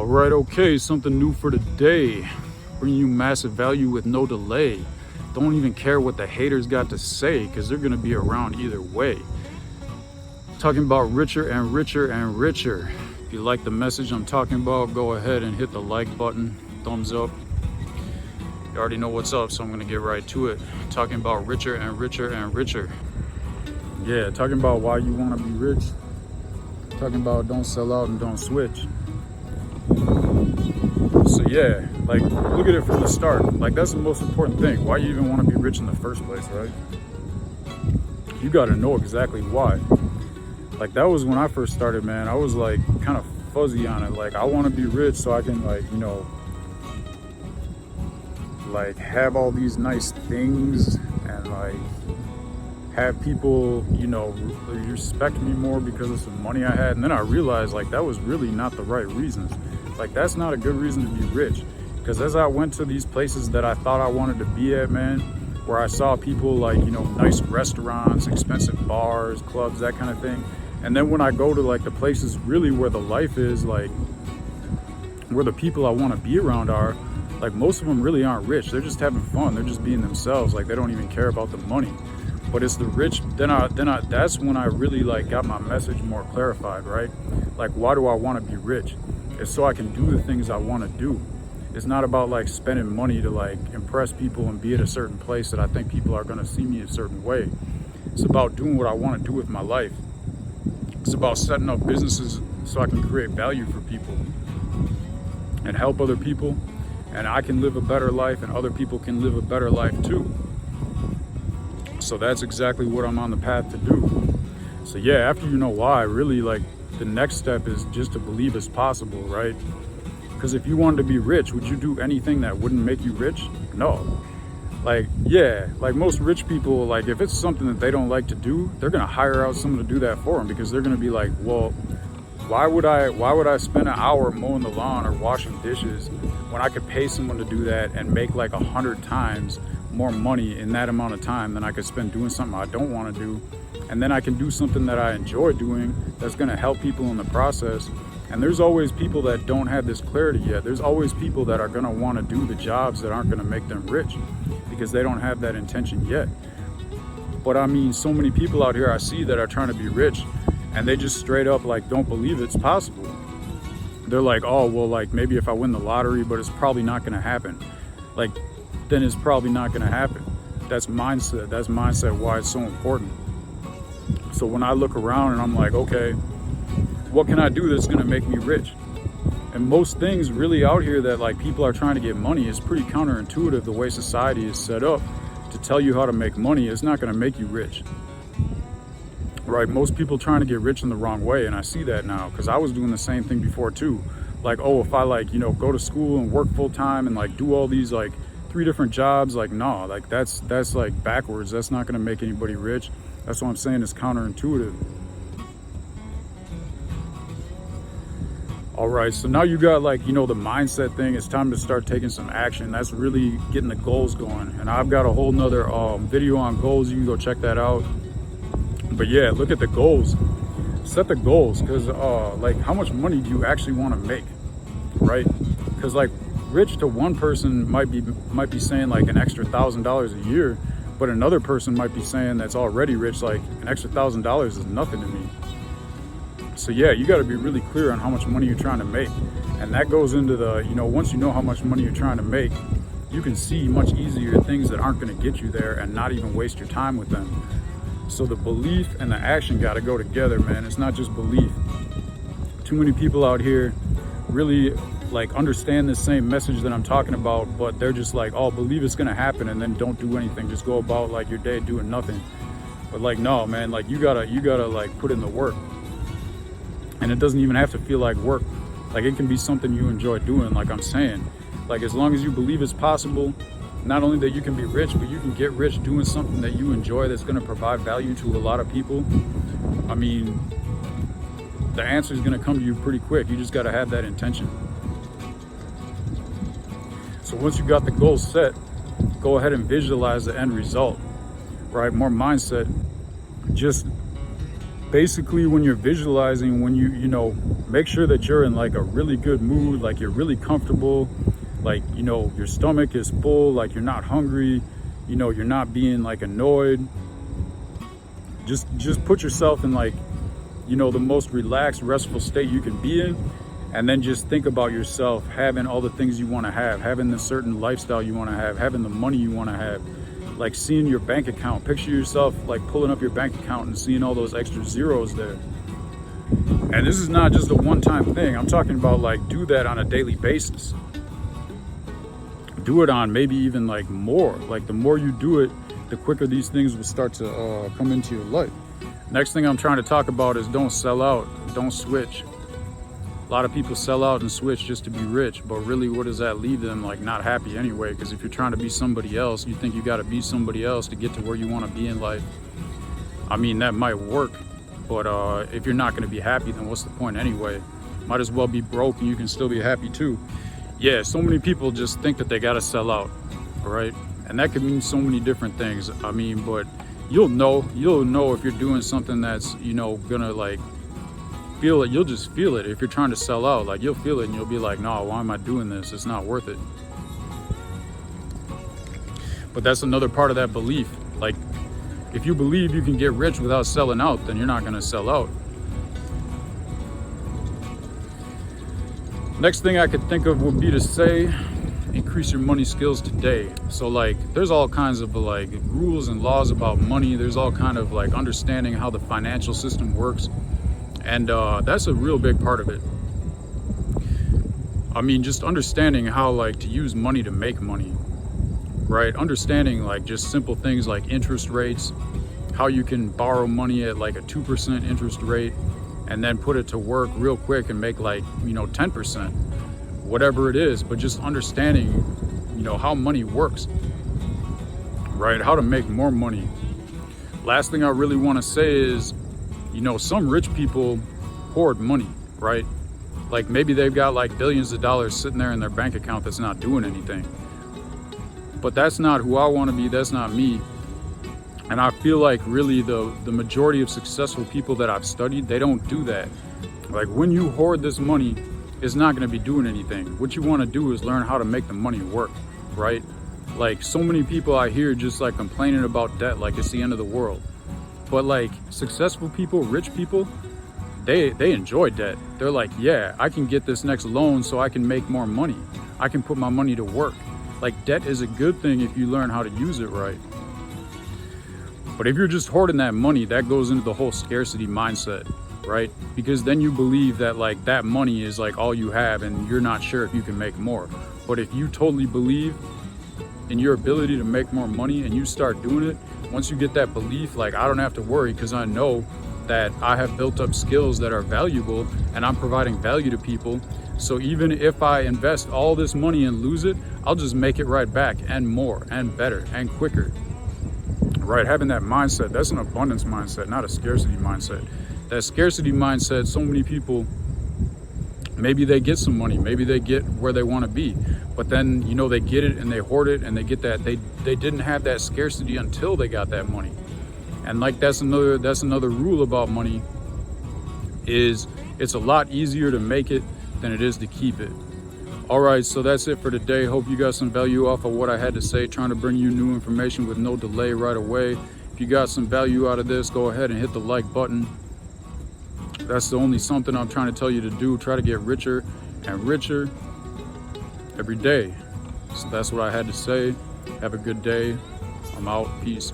All right, okay, something new for today. Bringing you massive value with no delay. Don't even care what the haters got to say, because they're going to be around either way. Talking about richer and richer and richer. If you like the message I'm talking about, go ahead and hit the like button, thumbs up. You already know what's up, so I'm going to get right to it. Talking about richer and richer and richer. Yeah, talking about why you want to be rich. Talking about don't sell out and don't switch. So yeah, like, look at it from the start. Like, that's the most important thing. Why you even want to be rich in the first place, right? You got to know exactly why. Like, that was when I first started, man. I was like kind of fuzzy on it. Like, I want to be rich so I can, like, you know, like have all these nice things and like have people, you know, respect me more because of some money I had. And then I realized, like, that was really not the right reasons. Like, that's not a good reason to be rich. Because as I went to these places that I thought I wanted to be at, man, where I saw people like, you know, nice restaurants, expensive bars, clubs, that kind of thing. And then when I go to like the places really where the life is, like where the people I want to be around are, like, most of them really aren't rich. They're just having fun. They're just being themselves. Like, they don't even care about the money. But it's the rich. That's when I really like got my message more clarified, right? Like, why do I want to be rich? It's so I can do the things I want to do. It's not about like spending money to like impress people and be at a certain place that I think people are going to see me a certain way. It's about doing what I want to do with my life. It's about setting up businesses so I can create value for people and help other people, and I can live a better life and other people can live a better life too. So that's exactly what I'm on the path to do. So yeah, after you know why, really, like, the next step is just to believe it's possible, right? Because if you wanted to be rich, would you do anything that wouldn't make you rich? No. Like, yeah, like most rich people, like, if it's something that they don't like to do, they're gonna hire out someone to do that for them, because they're gonna be like, well, why would I spend an hour mowing the lawn or washing dishes when I could pay someone to do that and make like 100 times more money in that amount of time than I could spend doing something I don't want to do? And then I can do something that I enjoy doing that's going to help people in the process. And there's always people that don't have this clarity yet. There's always people that are going to want to do the jobs that aren't going to make them rich because they don't have that intention yet. But I mean, so many people out here I see that are trying to be rich, and they just straight up like don't believe it's possible. They're like, oh, well, like, maybe if I win the lottery, but it's probably not going to happen. Like, then it's probably not going to happen. That's mindset. That's mindset why it's so important. So when I look around and I'm like, okay, what can I do that's going to make me rich? And most things really out here that like people are trying to get money is pretty counterintuitive. The way society is set up to tell you how to make money is not going to make you rich. Right? Most people trying to get rich in the wrong way. And I see that now because I was doing the same thing before too. Like, oh, if I like, you know, go to school and work full time and like do all these like 3 different jobs, like, no, like that's like backwards. That's not going to make anybody rich. That's what I'm saying. It's counterintuitive. All right, so now you got like, you know, the mindset thing. It's time to start taking some action. That's really getting the goals going. And I've got a whole nother video on goals. You can go check that out. But yeah, look at the goals. Set the goals, because like, how much money do you actually want to make, right? Because like, rich to one person might be saying like an extra $1,000 a year, but another person might be saying that's already rich, like an extra $1,000 is nothing to me. So yeah, you got to be really clear on how much money you're trying to make. And that goes into the, you know, once you know how much money you're trying to make, you can see much easier things that aren't going to get you there and not even waste your time with them. So the belief and the action got to go together, man. It's not just belief. Too many people out here really like understand the same message that I'm talking about, but they're just like, oh, believe it's going to happen, and then don't do anything. Just go about like your day doing nothing. But like, no, man, like you gotta like put in the work. And it doesn't even have to feel like work. Like, it can be something you enjoy doing, like I'm saying. Like, as long as you believe it's possible, not only that you can be rich, but you can get rich doing something that you enjoy that's going to provide value to a lot of people. I mean, the answer is going to come to you pretty quick. You just got to have that intention. So once you got the goals set, go ahead and visualize the end result, right? More mindset. Just basically when you're visualizing, when you know, make sure that you're in like a really good mood, like you're really comfortable, like, you know, your stomach is full, like you're not hungry, you know, you're not being like annoyed. Just put yourself in like, you know, the most relaxed, restful state you can be in. And then just think about yourself having all the things you want to have, having the certain lifestyle you want to have, having the money you want to have, like seeing your bank account. Picture yourself like pulling up your bank account and seeing all those extra zeros there. And this is not just a one-time thing. I'm talking about like do that on a daily basis. Do it on maybe even like more. Like the more you do it, the quicker these things will start to come into your life. Next thing I'm trying to talk about is don't sell out, don't switch. A lot of people sell out and switch just to be rich, but really what does that leave them? Like not happy anyway, because if you're trying to be somebody else, you think you got to be somebody else to get to where you want to be in life. I mean, that might work, but if you're not going to be happy, then what's the point anyway? Might as well be broke and you can still be happy too. Yeah, so many people just think that they got to sell out, all right? And that could mean so many different things. I mean, but you'll know if you're doing something that's, you know, gonna like feel it. You'll just feel it. If you're trying to sell out, like you'll feel it and you'll be like, no, why am I doing this? It's not worth it. But that's another part of that belief. Like if you believe you can get rich without selling out, then you're not gonna sell out. Next thing I could think of would be to say, increase your money skills today. So like there's all kinds of like rules and laws about money. There's all kind of like understanding how the financial system works. And that's a real big part of it. I mean, just understanding how like to use money to make money, right? Understanding like just simple things like interest rates, how you can borrow money at like a 2% interest rate and then put it to work real quick and make like, you know, 10%. Whatever it is, but just understanding, you know, how money works, right? How to make more money. Last thing I really want to say is, you know, some rich people hoard money, right? Like maybe they've got like billions of dollars sitting there in their bank account that's not doing anything. But that's not who I want to be. That's not me. And I feel like really the majority of successful people that I've studied, they don't do that. Like when you hoard this money, it's not going to be doing anything. What you want to do is learn how to make the money work, right? Like so many people I hear just like complaining about debt like it's the end of the world. But like successful people, rich people, they enjoy debt. They're like, yeah, I can get this next loan so I can make more money. I can put my money to work. Like debt is a good thing if you learn how to use it right. But if you're just hoarding that money, that goes into the whole scarcity mindset, right? Because then you believe that like that money is like all you have and you're not sure if you can make more. But if you totally believe in your ability to make more money and you start doing it, once you get that belief, like I don't have to worry because I know that I have built up skills that are valuable and I'm providing value to people. So even if I invest all this money and lose it, I'll just make it right back and more and better and quicker, right? Having that mindset, that's an abundance mindset, not a scarcity mindset. That scarcity mindset, so many people, maybe they get some money, maybe they get where they want to be, but then, you know, they get it and they hoard it and they get that, they didn't have that scarcity until they got that money. And like that's another rule about money is it's a lot easier to make it than it is to keep it. All right, so that's it for today. Hope you got some value off of what I had to say, trying to bring you new information with no delay right away. If you got some value out of this, go ahead and hit the like button. That's the only something I'm trying to tell you to do. Try to get richer and richer every day. So that's what I had to say. Have a good day. I'm out. Peace.